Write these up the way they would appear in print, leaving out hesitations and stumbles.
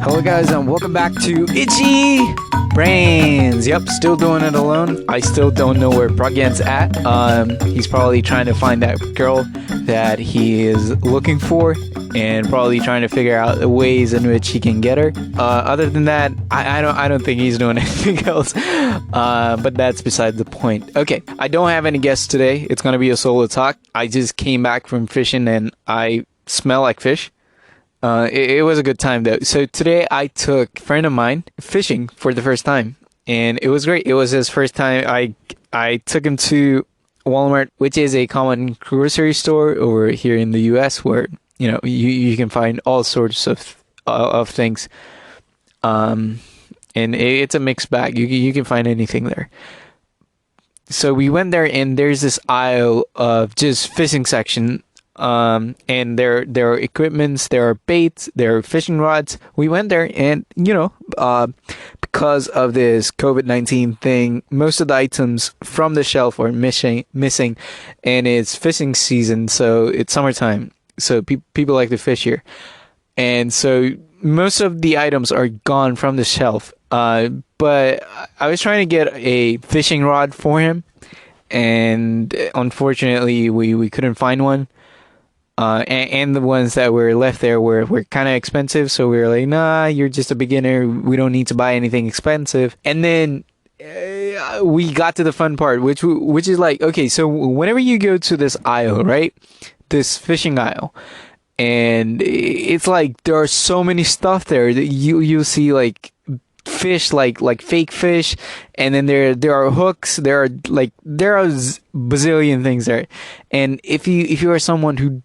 Hello guys and welcome back to Itchy Brains. Yep, still doing it alone. I still don't know where Pragyan's at. He's probably trying to find that girl that he is looking for and probably trying to figure out the ways in which he can get her. Other than that, I don't think he's doing anything else. But that's beside the point. Okay, I don't have any guests today. It's gonna be a solo talk. I just came back from fishing and I smell like fish. It was a good time though. So today I took a friend of mine fishing for the first time, and it was great. It was his first time. I took him to Walmart, which is a common grocery store over here in the U.S., where you can find all sorts of things. And it's a mixed bag. You can find anything there. So we went there, and there's this aisle of just fishing section. And there are equipments, there are baits, there are fishing rods. We went there and, because of this COVID-19 thing, most of the items from the shelf are missing, and it's fishing season, so it's summertime. So people like to fish here. And so most of the items are gone from the shelf. But I was trying to get a fishing rod for him, and unfortunately we couldn't find one. And the ones that were left there were kind of expensive, so we were like, nah, you're just a beginner, we don't need to buy anything expensive. And then we got to the fun part, which is like, okay, so whenever you go to this aisle, right, this fishing aisle, and it's like there are so many stuff there that you see like fish, like fake fish, and then there are hooks, there are bazillion things there. And if you are someone who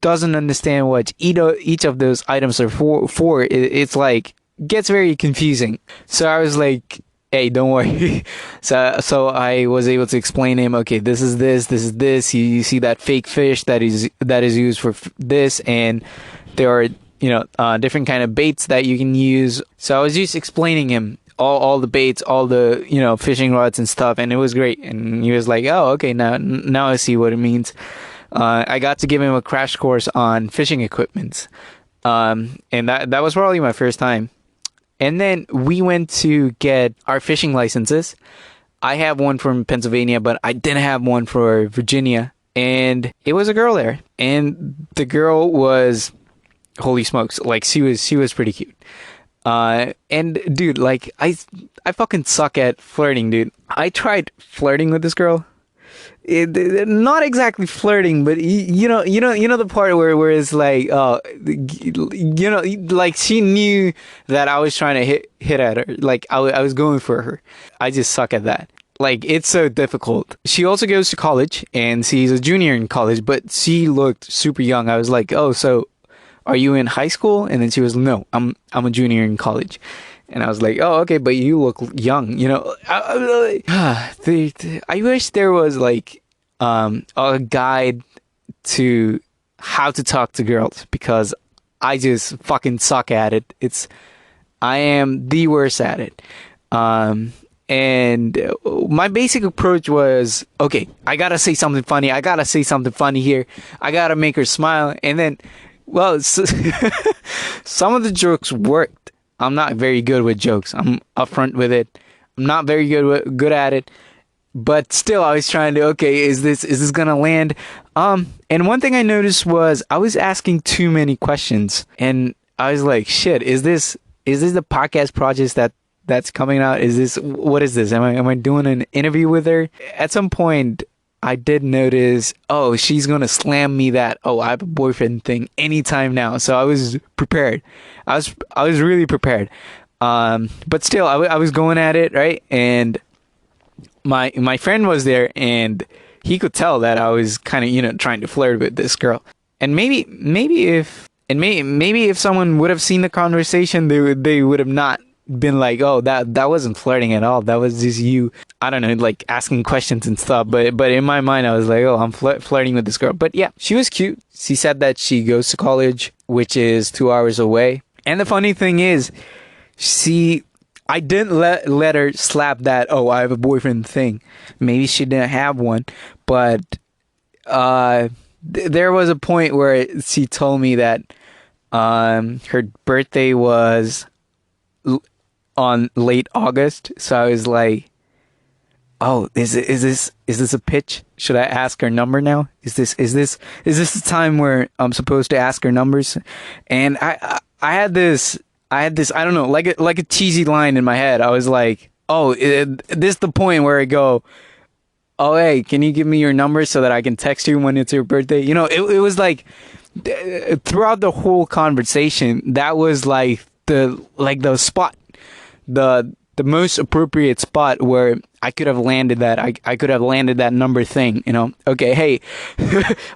doesn't understand what each of those items are for, it's like gets very confusing. So I was like, hey, don't worry. so I was able to explain to him, okay, this is this. You see that fake fish that is used for this, and there are different kind of baits that you can use. So I was just explaining him all the baits, all the fishing rods and stuff, and it was great. And he was like, oh, okay, now I see what it means. I got to give him a crash course on fishing equipment, and that was probably my first time. And then we went to get our fishing licenses. I have one from Pennsylvania, but I didn't have one for Virginia. And it was a girl there, and the girl was, holy smokes, like she was pretty cute. And dude, like I fucking suck at flirting, dude. I tried flirting with this girl. Not exactly flirting, but you know the part where it's like, like she knew that I was trying to hit at her, like I was going for her. I just suck at that. Like, it's so difficult. She also goes to college, and she's a junior in college, but she looked super young. I was like, oh, so are you in high school? And then she was, no, I'm a junior in college. And I was like, oh, okay, but you look young, I wish there was like a guide to how to talk to girls, because I just fucking suck at it. I am the worst at it. And my basic approach was, okay, I gotta say something funny. Here. I gotta make her smile. And then, well, some of the jokes worked. I'm not very good with jokes. I'm upfront with it. I'm not very good at it. But still, I was trying to, okay, is this gonna land? And one thing I noticed was I was asking too many questions, and I was like, shit, is this the podcast project that's coming out? What is this? Am I doing an interview with her? At some point, I did notice, oh, she's gonna slam me that, oh, I have a boyfriend thing anytime now. So I was prepared. I was really prepared. But still, I was going at it, right? And my friend was there, and he could tell that I was kind of trying to flirt with this girl. And maybe if someone would have seen the conversation, they would have not been like, oh, that wasn't flirting at all. That was just you, I don't know, like asking questions and stuff. But in my mind, I was like, oh, I'm flirting with this girl. But yeah, she was cute. She said that she goes to college, which is 2 hours away. And the funny thing is, I didn't let her slap that, oh, I have a boyfriend thing. Maybe she didn't have one, but there was a point where she told me that her birthday was on late August. So I was like, oh, is this a pitch? Should I ask her number now? Is this the time where I'm supposed to ask her numbers? And I had this I don't know, like a cheesy line in my head. I was like, oh, this is the point where I go, oh, hey, can you give me your number so that I can text you when it's your birthday? It was like throughout the whole conversation, that was like the spot, the most appropriate spot where I could have landed that. I could have landed that number thing. Okay, hey,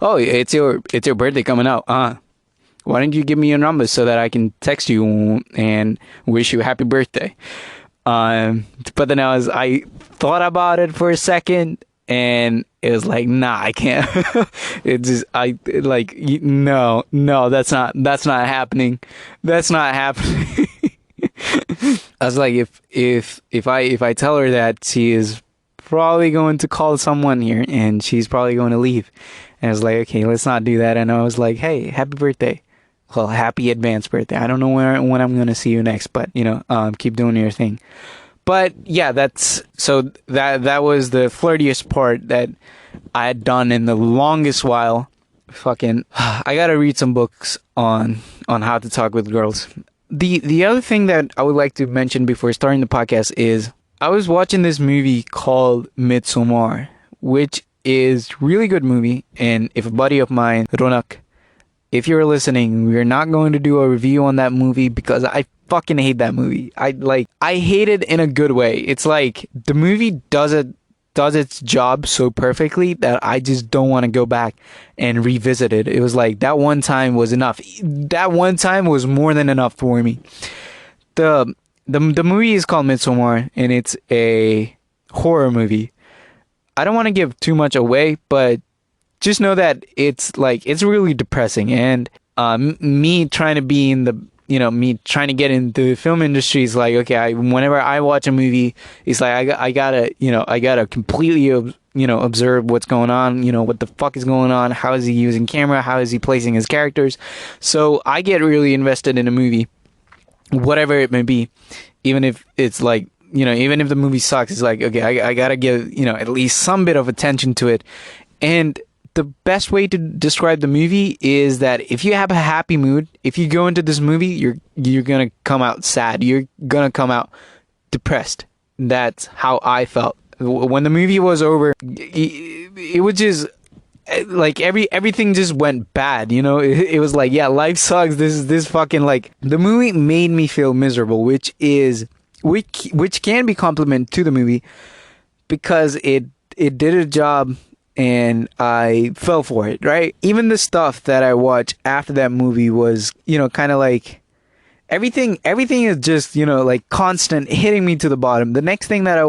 oh, it's your birthday coming out. Why don't you give me your number so that I can text you and wish you a happy birthday? But then I thought about it for a second, and it was like, nah, I can't. It just, no, that's not happening. That's not happening. I was like, if I tell her that, she is probably going to call someone here, and she's probably going to leave. And I was like, okay, let's not do that. And I was like, hey, happy birthday. Well, happy advanced birthday. I don't know when I'm going to see you next, but keep doing your thing. But yeah, that was the flirtiest part that I had done in the longest while. Fucking, I gotta read some books on how to talk with girls. The other thing that I would like to mention before starting the podcast is I was watching this movie called Midsommar, which is a really good movie. And if a buddy of mine, Ronak, if you're listening, we're not going to do a review on that movie because I fucking hate that movie. I hate it in a good way. It's like the movie does its job so perfectly that I just don't want to go back and revisit it. It was like that one time was enough. That one time was more than enough for me. The movie is called Midsommar, and it's a horror movie. I don't want to give too much away, but just know that it's really depressing. And me trying to be in the me trying to get into the film industry is like, okay, whenever I watch a movie, it's like I gotta completely observe what's going on, what the fuck is going on, how is he using camera, how is he placing his characters. So I get really invested in a movie, whatever it may be, even if it's like, even if the movie sucks, it's like, okay, I gotta give at least some bit of attention to it. And the best way to describe the movie is that if you have a happy mood, if you go into this movie, you're gonna come out sad. You're gonna come out depressed. That's how I felt when the movie was over. It was just like everything just went bad. It was like, yeah, life sucks. This fucking, like, the movie made me feel miserable, which can be compliment to the movie because it did a job. And I fell for it, right? Even the stuff that I watched after that movie was, kind of like everything is just, like constant hitting me to the bottom. The next thing that I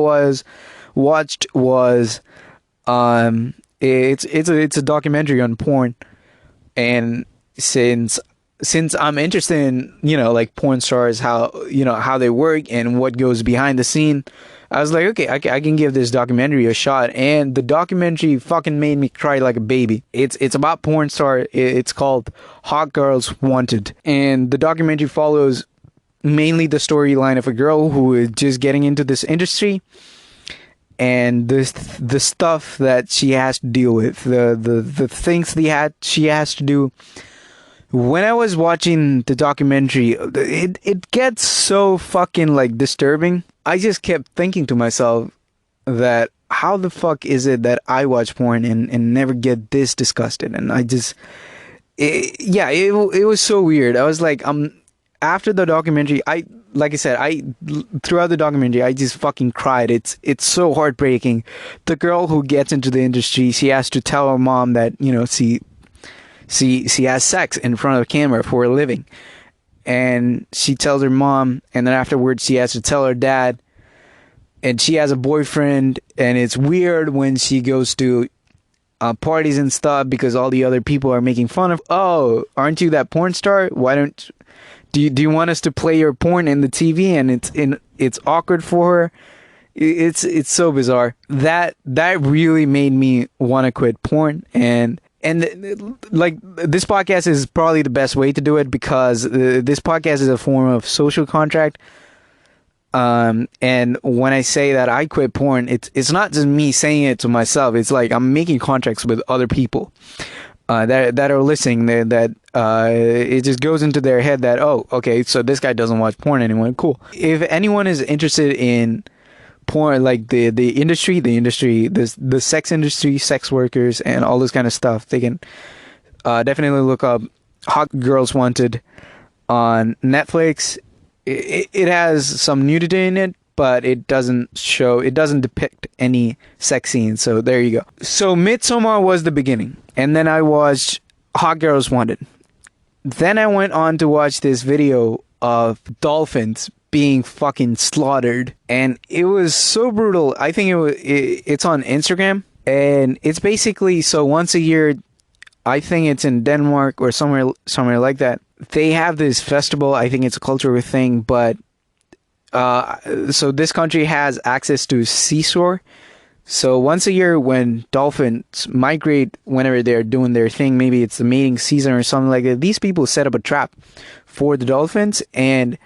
watched was it's a documentary on porn. And since I'm interested in, like porn stars, how they work and what goes behind the scene, I was like, okay, I can give this documentary a shot. And the documentary fucking made me cry like a baby. It's about porn star. It's called Hot Girls Wanted. And the documentary follows mainly the storyline of a girl who is just getting into this industry. And the stuff that she has to deal with. The things she has to do. When I was watching the documentary, it gets so fucking, like, disturbing. I just kept thinking to myself that how the fuck is it that I watch porn and never get this disgusted? And I just, it was so weird. I was like, after the documentary, throughout the documentary, I just fucking cried. It's so heartbreaking. The girl who gets into the industry, she has to tell her mom that, she has sex in front of the camera for a living. And she tells her mom, and then afterwards she has to tell her dad. And she has a boyfriend, and it's weird when she goes to parties and stuff because all the other people are making fun of, oh, aren't you that porn star? Why don't do you want us to play your porn in the TV? And it's awkward for her. It's so bizarre. That really made me want to quit porn. And like, this podcast is probably the best way to do it because this podcast is a form of social contract. And when I say that I quit porn, it's not just me saying it to myself. It's like I'm making contracts with other people that are listening. That it just goes into their head that, oh, okay, so this guy doesn't watch porn anymore. Cool. If anyone is interested in porn, like the sex industry, sex workers, and all this kind of stuff, they can definitely look up Hot Girls Wanted on Netflix. It has some nudity in it, but it doesn't depict any sex scenes. So there you go. So Midsommar was the beginning, and then I watched Hot Girls Wanted. Then I went on to watch this video of dolphins being fucking slaughtered, and it was so brutal. I think it's on Instagram, and it's basically, so once a year, I think it's in Denmark or somewhere like that, they have this festival. I think it's a cultural thing, but so this country has access to seashore. So once a year, when dolphins migrate, whenever they're doing their thing, maybe it's the mating season or something like that, these people set up a trap for the dolphins, and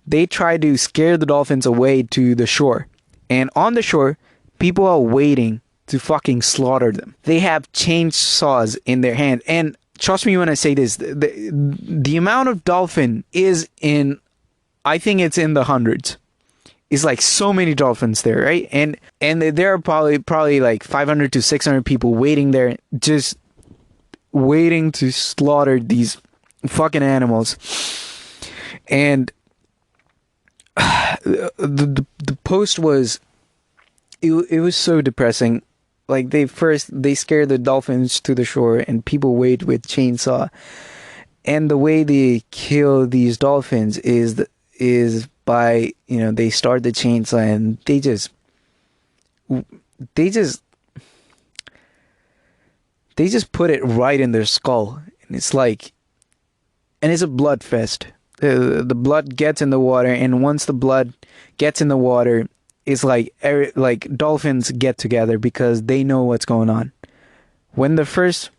they try to scare the dolphins away to the shore. And on the shore, people are waiting to fucking slaughter them. They have chainsaws in their hand, and trust me when I say this, the amount of dolphin is in, I think it's in the hundreds. It's like so many dolphins there, right? And there are probably like 500 to 600 people waiting there, just waiting to slaughter these fucking animals. And the post was, it was so depressing. Like they scare the dolphins to the shore, and people wait with chainsaw. And the way they kill these dolphins is by, they start the chainsaw and they just put it right in their skull, and it's like, and it's a blood fest. The blood gets in the water, and once the blood gets in the water, it's like dolphins get together because they know what's going on. When the first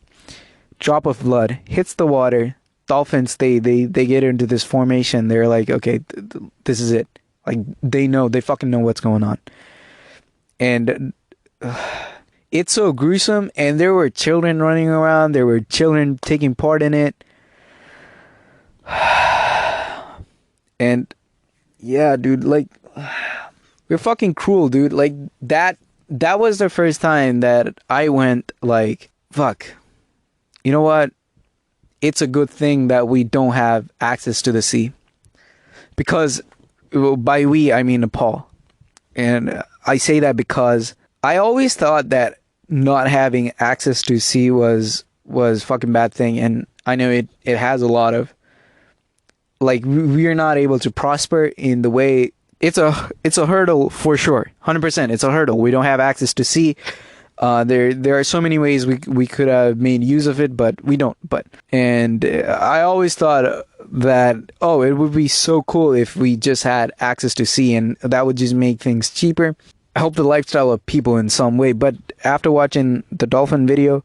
drop of blood hits the water, dolphins, they get into this formation. They're like, okay, this is it. Like they fucking know what's going on. And it's so gruesome, and there were children running around. There were children taking part in it. And yeah, dude, like, we're fucking cruel, dude. Like that was the first time that I went like, fuck, you know what? It's a good thing that we don't have access to the sea. Because by we, I mean Nepal. And I say that because I always thought that not having access to sea was fucking bad thing. And I know it has a lot of, like, we're not able to prosper in the way. It's a hurdle for sure. 100%. It's a hurdle. We don't have access to sea. There are so many ways we could have made use of it, but we don't. And I always thought that, oh, it would be so cool if we just had access to sea, and that would just make things cheaper, help the lifestyle of people in some way. But after watching the dolphin video,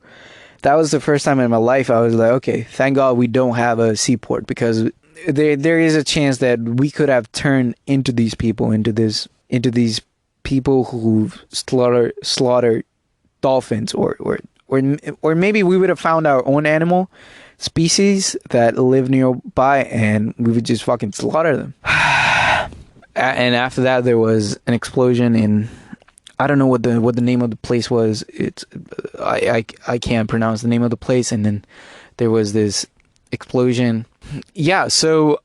that was the first time in my life I was like, okay, thank God we don't have a seaport, because there is a chance that we could have turned into these people who slaughter dolphins, or maybe we would have found our own animal species that live nearby, and we would just fucking slaughter them. And after that, there was an explosion in, I don't know what the name of the place was. I can't pronounce the name of the place. And then there was this explosion. Yeah, so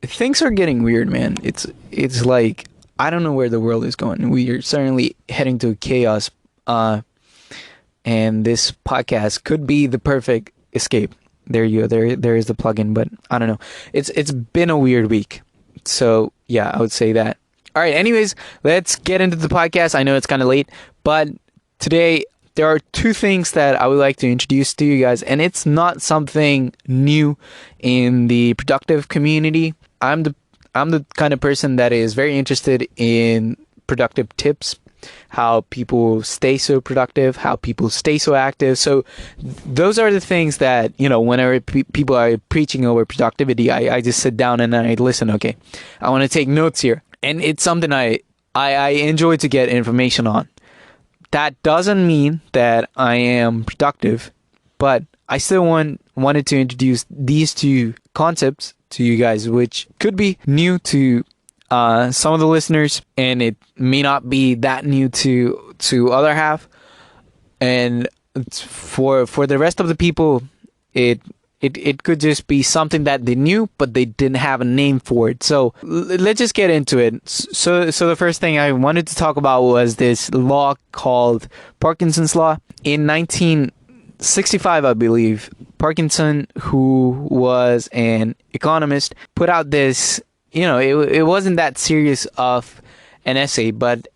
things are getting weird, man. It's like, I don't know where the world is going. We are certainly heading to chaos. And this podcast could be the perfect escape. There you go. There is the plugin, but I don't know. It's been a weird week. So yeah, I would say that. All right. Anyways, let's get into the podcast. I know it's kind of late, but today there are two things that I would like to introduce to you guys, and it's not something new in the productive community. I'm the kind of person that is very interested in productive tips. how people stay so productive, how people stay so active. So those are the things that, whenever people are preaching over productivity, I just sit down and I listen. Okay, I want to take notes here. And it's something I enjoy to get information on. That doesn't mean that I am productive, but I still wanted to introduce these two concepts to you guys, which could be new to some of the listeners, and it may not be that new to other half. And for the rest of the people, it could just be something that they knew, but they didn't have a name for it. So let's just get into it. So the first thing I wanted to talk about was this law called Parkinson's law. In 1965, I believe, Parkinson, who was an economist, put out this, it wasn't that serious of an essay, but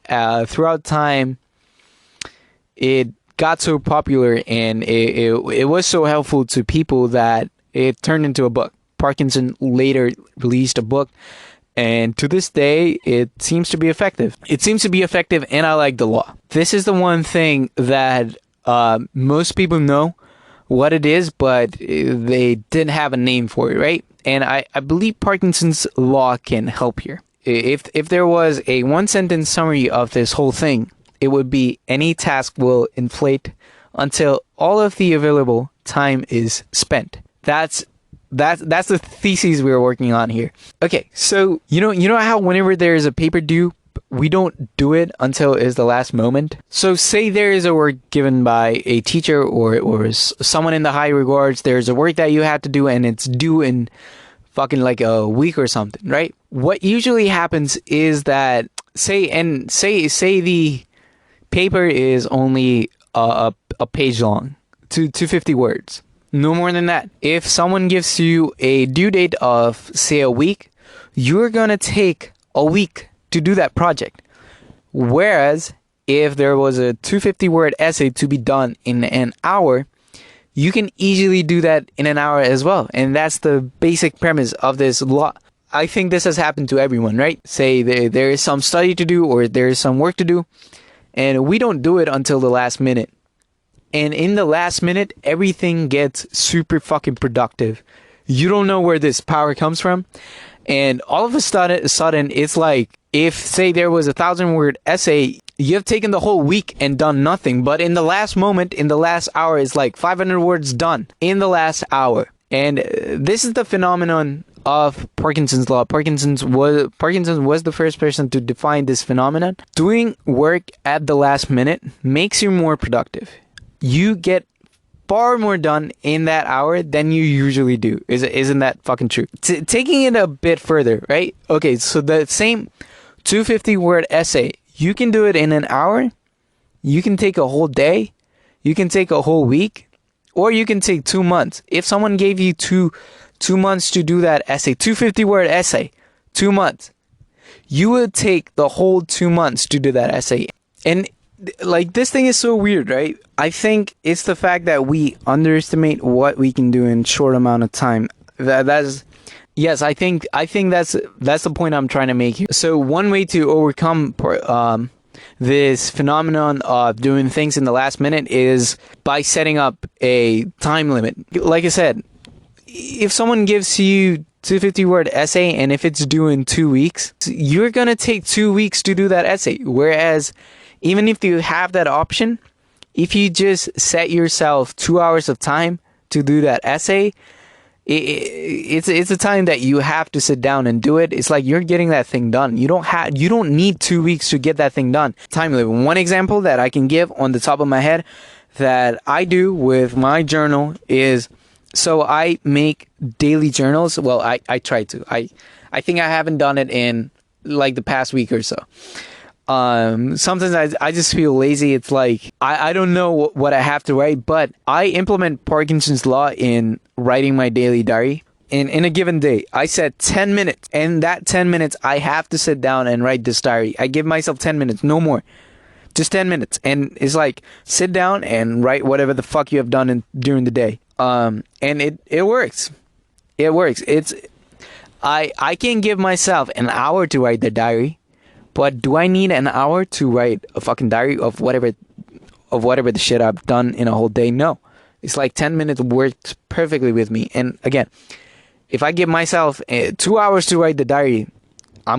throughout time, it got so popular and it was so helpful to people that it turned into a book. Parkinson later released a book, and to this day, it seems to be effective. And I like the law. This is the one thing that most people know what it is, but they didn't have a name for it, right? And I believe Parkinson's law can help here. If there was a one-sentence summary of this whole thing, it would be: any task will inflate until all of the available time is spent. That's the thesis we're working on here. Okay, so you know how whenever there is a paper due, we don't do it until it's the last moment. So say there is a work given by a teacher or someone in the high regards. There's a work that you have to do and it's due in fucking like a week or something, right? What usually happens is that say the paper is only a page long, 250 words, no more than that. If someone gives you a due date of, say, a week, you're gonna take a week to do that project. Whereas if there was a 250 word essay to be done in an hour, you can easily do that in an hour as well. And that's the basic premise of this law. I think this has happened to everyone, right? Say there is some study to do or there is some work to do, and we don't do it until the last minute. And in the last minute, everything gets super fucking productive. You don't know where this power comes from. And all of a sudden, it's like, if, say, there was 1,000-word essay, you have taken the whole week and done nothing. But in the last moment, in the last hour, it's like 500 words done in the last hour. And this is the phenomenon of Parkinson's law. Parkinson was the first person to define this phenomenon. Doing work at the last minute makes you more productive. You get far more done in that hour than you usually do. Isn't that fucking true? Taking it a bit further, right? Okay, so the same 250 word essay, you can do it in an hour. You can take a whole day. You can take a whole week. Or you can take 2 months. If someone gave you two months to do that essay, 250 word essay, 2 months, you would take the whole 2 months to do that essay. And like, this thing is so weird, right? I think it's the fact that we underestimate what we can do in short amount of time. Yes, I think that's the point I'm trying to make here. So one way to overcome this phenomenon of doing things in the last minute is by setting up a time limit. Like I said, if someone gives you 250 word essay and if it's due in 2 weeks, you're going to take 2 weeks to do that essay. Whereas even if you have that option, if you just set yourself 2 hours of time to do that essay, it's a time that you have to sit down and do it. It's like you're getting that thing done. You don't need 2 weeks to get that thing done. Time limit. One example that I can give on the top of my head that I do with my journal is, so I make daily journals. Well, I try to. I think I haven't done it in like the past week or so. Sometimes I just feel lazy. It's like, I don't know what I have to write, but I implement Parkinson's law in writing my daily diary. In a given day, I set 10 minutes, and that 10 minutes, I have to sit down and write this diary. I give myself 10 minutes, no more. Just 10 minutes. And it's like, sit down and write whatever the fuck you have done during the day. And it works. It works. I can give myself an hour to write the diary, But do I need an hour to write a fucking diary of whatever the shit I've done in a whole day? No. It's like 10 minutes works perfectly with me. And again, if I give myself 2 hours to write the diary, I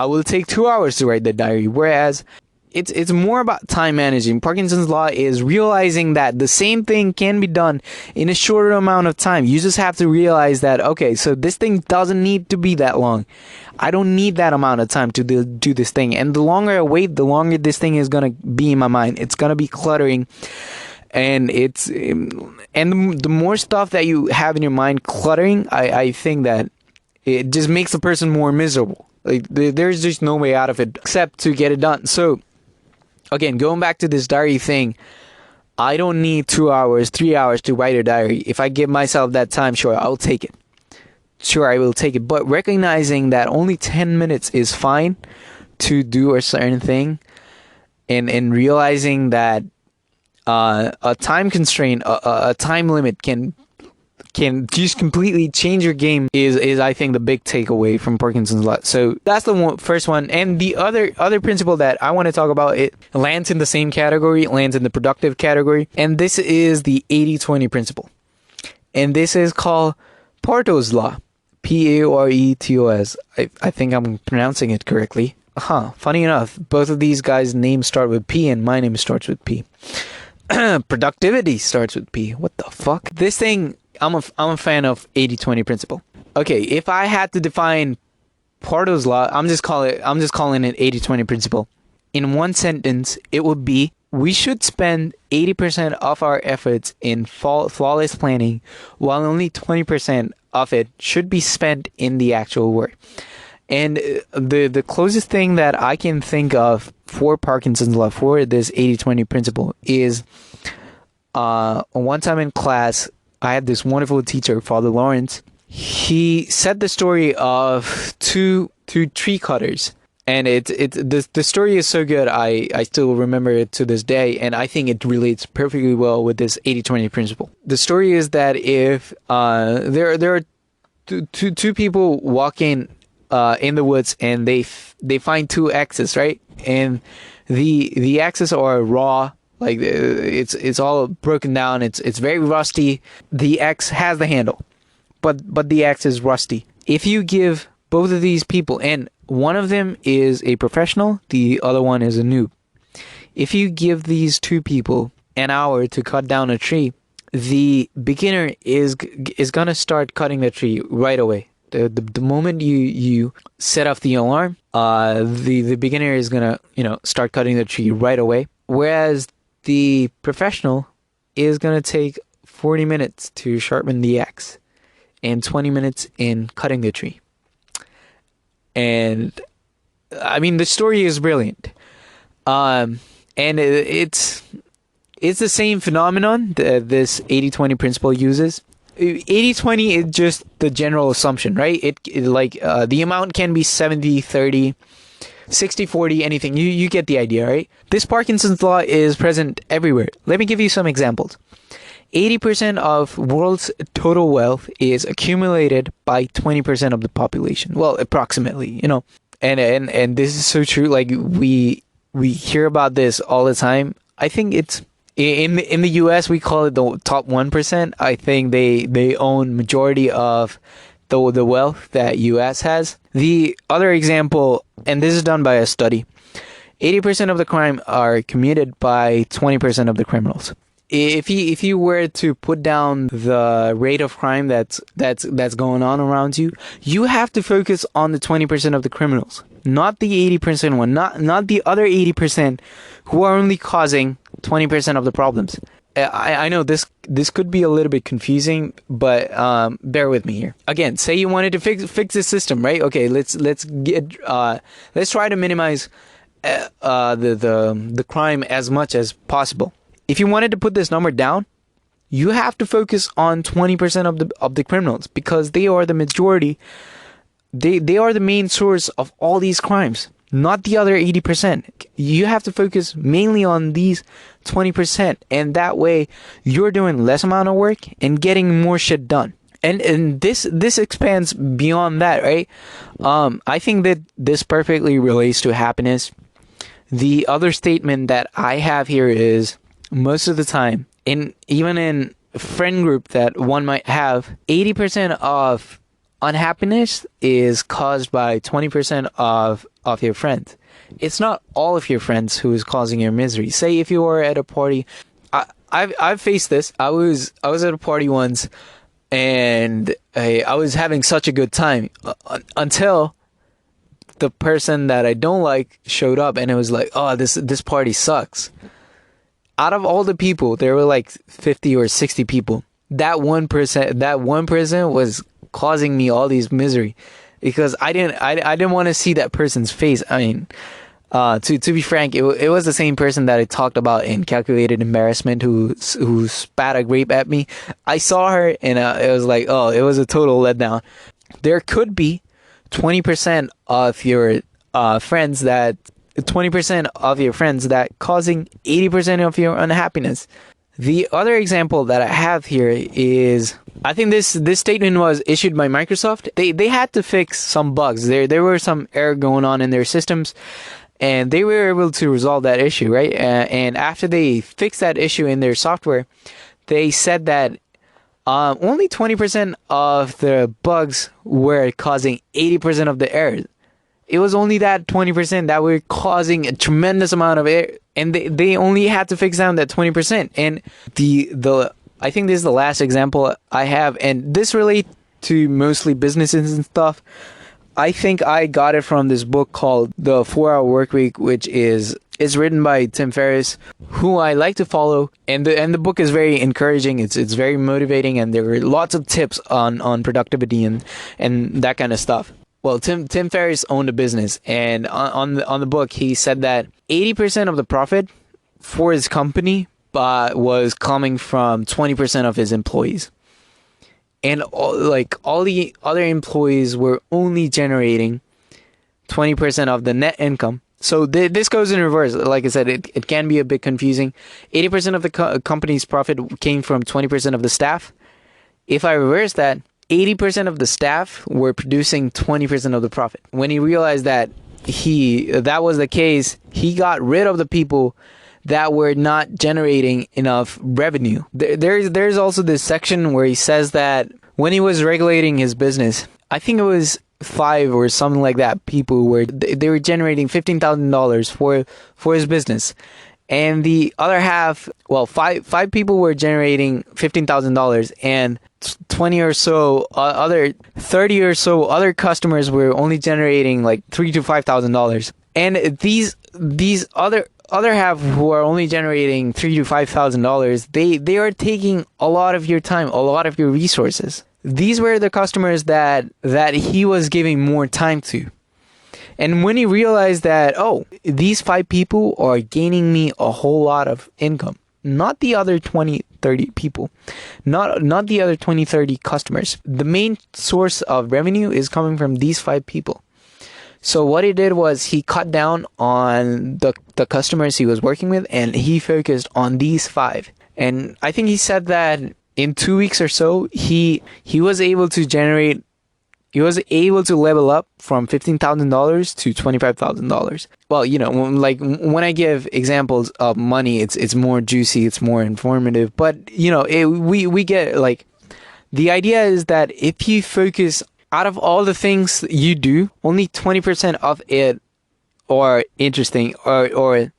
will take 2 hours to write the diary. Whereas it's more about time managing. Parkinson's law is realizing that the same thing can be done in a shorter amount of time. You just have to realize that, okay, so this thing doesn't need to be that long. I don't need that amount of time to do this thing. And the longer I wait, the longer this thing is going to be in my mind. It's going to be cluttering. And the more stuff that you have in your mind cluttering, I think that it just makes the person more miserable. Like there's just no way out of it except to get it done. So again, going back to this diary thing, I don't need 2 hours, 3 hours to write a diary. If I give myself that time, sure, I'll take it. Sure, I will take it. But recognizing that only 10 minutes is fine to do a certain thing, and realizing that a time constraint, a time limit can just completely change your game is I think the big takeaway from Parkinson's law. So that's the first one. And the other principle that I want to talk about, it lands in the same category, it lands in the productive category, and this is the 80-20 principle. And this is called Pareto's law. Paretos. I think I'm pronouncing it correctly. Funny enough, both of these guys' names start with P and my name starts with P. Productivity starts with P. What the fuck? This thing, I'm a fan of 80-20 principle. Okay, if I had to define Pareto's law, I'm just calling it 80-20 principle. In one sentence, it would be: we should spend 80% of our efforts in flawless planning, while only 20% of it should be spent in the actual work. And the closest thing that I can think of for Parkinson's law, for this 80-20 principle, is one time in class, I had this wonderful teacher, Father Lawrence. He said the story of two tree cutters. And the story is so good, I still remember it to this day, and I think it relates perfectly well with this 80-20 principle. The story is that if there are two people walking in the woods, and they find two axes, right? And the axes are raw, like it's all broken down. It's very rusty. The axe has the handle, but the axe is rusty. If you give both of these people, and one of them is a professional, the other one is a noob. If you give these two people an hour to cut down a tree, the beginner is gonna start cutting the tree right away. The moment you set off the alarm, the beginner is gonna start cutting the tree right away. Whereas the professional is gonna take 40 minutes to sharpen the axe, and 20 minutes in cutting the tree. And I mean, the story is brilliant, and it's the same phenomenon that this 80-20 principle uses. 80-20 is just the general assumption, right? The amount can be 70-30, 60-40, anything. You get the idea, right? This Parkinson's law is present everywhere. Let me give you some examples. 80% of world's total wealth is accumulated by 20% of the population. Well, approximately, and this is so true. Like we hear about this all the time. I think it's in the US we call it the top 1%. I think they own majority of the wealth that US has. The other example, and this is done by a study, 80% of the crime are committed by 20% of the criminals. If you were to put down the rate of crime that's going on around you, you have to focus on the 20% of the criminals, not the 80% one, not the other 80% who are only causing 20% of the problems. I know this could be a little bit confusing, but bear with me here. Again, say you wanted to fix this system, right? Okay, let's try to minimize the crime as much as possible. If you wanted to put this number down, you have to focus on 20% of the criminals, because they are the majority. They are the main source of all these crimes, not the other 80%. You have to focus mainly on these 20%, and that way you're doing less amount of work and getting more shit done. And this expands beyond that, right? I think that this perfectly relates to happiness. The other statement that I have here is, most of the time, even in a friend group that one might have, 80% of unhappiness is caused by 20% of your friends. It's not all of your friends who is causing your misery. Say if you were at a party, I've faced this. I was at a party once, and I was having such a good time until the person that I don't like showed up, and it was like, oh, this party sucks. Out of all the people, there were like 50 or 60 people. That one person was causing me all these misery, because I didn't want to see that person's face. I mean, to be frank, it was the same person that I talked about in Calculated Embarrassment who spat a grape at me. I saw her, and it was like, oh, it was a total letdown. There could be 20% of your friends that 20% of your friends that causing 80% of your unhappiness. The other example that I have here is, I think this statement was issued by Microsoft. They had to fix some bugs. There were some error going on in their systems, and they were able to resolve that issue, right? And after they fixed that issue in their software, they said that only 20% of the bugs were causing 80% of the errors. It was only that 20% that were causing a tremendous amount of error, and they only had to fix down that 20%. And the I think this is the last example I have, and this relates to mostly businesses and stuff. I think I got it from this book called The 4-Hour Workweek, which is written by Tim Ferriss, who I like to follow, and the book is very encouraging. It's very motivating, and there are lots of tips on productivity and that kind of stuff. Well, Tim Ferriss owned a business, and on the book he said that 80% of the profit for his company was coming from 20% of his employees. And all the other employees were only generating 20% of the net income. So this goes in reverse. Like I said, it can be a bit confusing. 80% of the company's profit came from 20% of the staff. If I reverse that, 80% of the staff were producing 20% of the profit. When he realized that that was the case, he got rid of the people that were not generating enough revenue. There's also this section where he says that when he was regulating his business, I think it was 5 or something like that, people were generating $15,000 for his business, and the other half, well, five people were generating $15,000, and 20 or so 30 or so other customers were only generating like $3,000 to $5,000. And these other half who are only generating $3,000 to $5,000, they are taking a lot of your time, a lot of your resources. These were the customers that he was giving more time to. And when he realized that, oh, these 5 people are gaining me a whole lot of income, not the other 20, 30 people, not the other 20, 30 customers. The main source of revenue is coming from these 5 people. So what he did was he cut down on the customers he was working with, and he focused on these 5. And I think he said that in 2 weeks or so, he was able to level up from $15,000 to $25,000. Well, like when I give examples of money, it's more juicy, it's more informative. But we get, like, the idea is that if you focus, out of all the things you do, only 20% of it are interesting or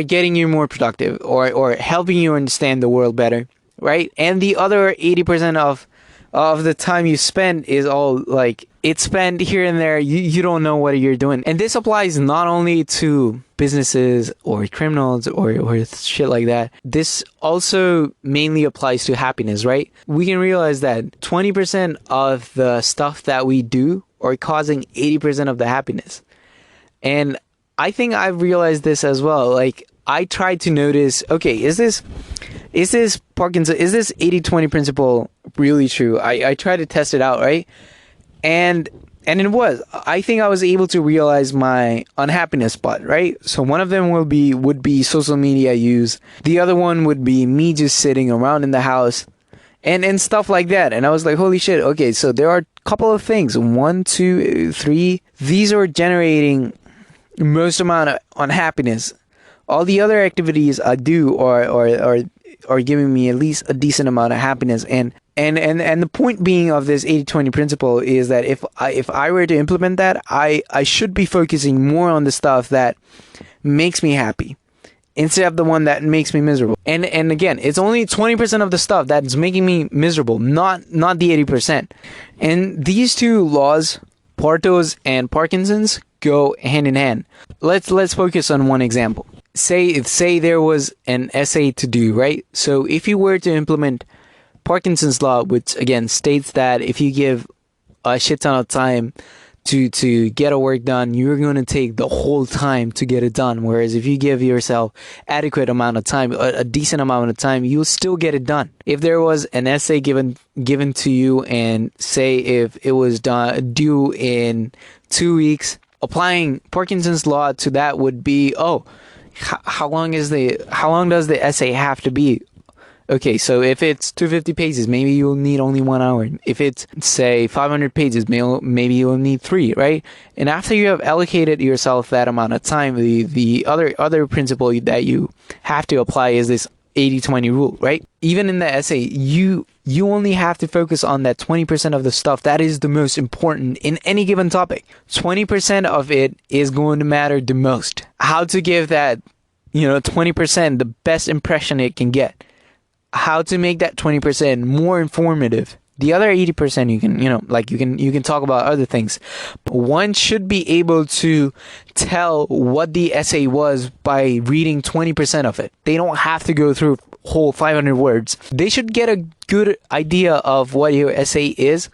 getting you more productive or helping you understand the world better, right? And the other 80% of the time you spend is all like it's spent here and there. You don't know what you're doing. And this applies not only to businesses or criminals or shit like that. This also mainly applies to happiness, right? We can realize that 20% of the stuff that we do are causing 80% of the happiness. And I think I've realized this as well. Like, I try to notice, okay, is this Parkinson, is this 80-20 principle really true? I try to test it out, right? And it was. I think I was able to realize my unhappiness spot, right? So one of them would be social media use. The other one would be me just sitting around in the house and stuff like that. And I was like, holy shit. Okay, so there are a couple of things. 1, 2, 3. These are generating most amount of unhappiness. All the other activities I do are giving me at least a decent amount of happiness. And the point being of this 80-20 principle is that if I were to implement that, I should be focusing more on the stuff that makes me happy instead of the one that makes me miserable. And again, it's only 20% of the stuff that's making me miserable, not the 80%. And these two laws, Pareto's and Parkinson's, go hand in hand. Let's focus on one example. Say there was an essay to do, right? So if you were to implement Parkinson's law, which again states that if you give a shit ton of time to get a work done, you're going to take the whole time to get it done. Whereas if you give yourself adequate amount of time, a decent amount of time, you'll still get it done. If there was an essay given to you, and say if it was due in 2 weeks, applying Parkinson's law to that would be, how long does the essay have to be? Okay, so if it's 250 pages, maybe you'll need only 1 hour. If it's, say, 500 pages, maybe you'll need 3, right? And after you have allocated yourself that amount of time, the other principle that you have to apply is this 80-20 rule, right? Even in the essay, you only have to focus on that 20% of the stuff that is the most important in any given topic. 20% of it is going to matter the most. How to give that, 20% the best impression it can get. How to make that 20% more informative. The other 80% you can talk about other things. One should be able to tell what the essay was by reading 20% of it. They don't have to go through whole 500 words. They should get a good idea of what your essay is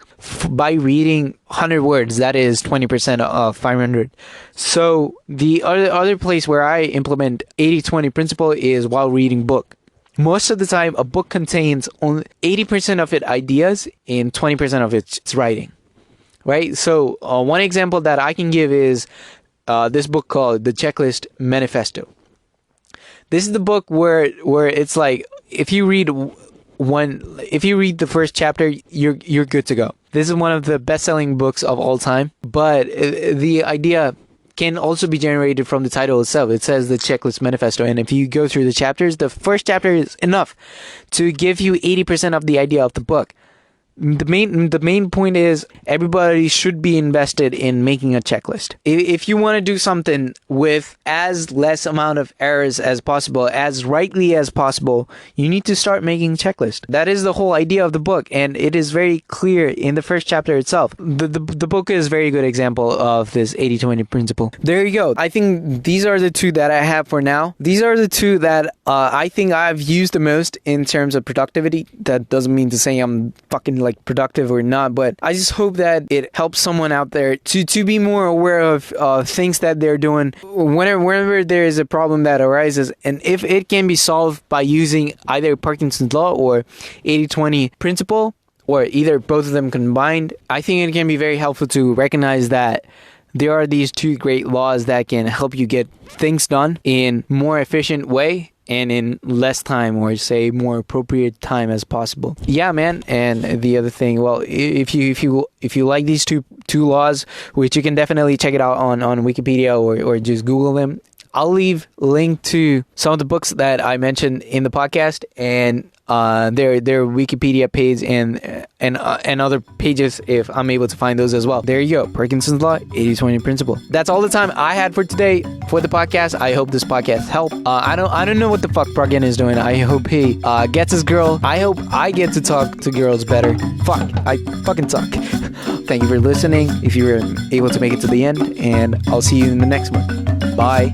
by reading 100 words. That is 20% of 500. So the other place where I implement 80-20 principle is while reading book. Most of the time, a book contains only 80% of it ideas and 20% of it's writing, right? So one example that I can give is this book called The Checklist Manifesto. This is the book where it's like, if you read the first chapter, you're good to go. This is one of the best-selling books of all time, but the idea can also be generated from the title itself. It says The Checklist Manifesto, and if you go through the chapters, the first chapter is enough to give you 80% of the idea of the book. The main point is everybody should be invested in making a checklist. If you want to do something with as less amount of errors as possible, as rightly as possible, you need to start making a checklist. That is the whole idea of the book, and it is very clear in the first chapter itself. The book is a very good example of this 80-20 principle. There you go. I think these are the two that I have for now. These are the two that I think I've used the most in terms of productivity. That doesn't mean to say I'm fucking like productive or not, but I just hope that it helps someone out there to be more aware of things that they're doing whenever there is a problem that arises, and if it can be solved by using either Parkinson's law or 80-20 principle, or either both of them combined. I think it can be very helpful to recognize that there are these two great laws that can help you get things done in more efficient way and in less time, or say more appropriate time as possible. Yeah, man. And the other thing, well, if you like these two laws, which you can definitely check it out on Wikipedia or just Google them. I'll leave link to some of the books that I mentioned in the podcast and their Wikipedia page and other pages if I'm able to find those as well. There you go. Parkinson's Law, 80-20 principle. That's all the time I had for today for the podcast. I hope this podcast helped. I don't know what the fuck Pragen is doing. I hope he gets his girl. I hope I get to talk to girls better. Fuck, I fucking suck. Thank you for listening if you were able to make it to the end, and I'll see you in the next one. Bye.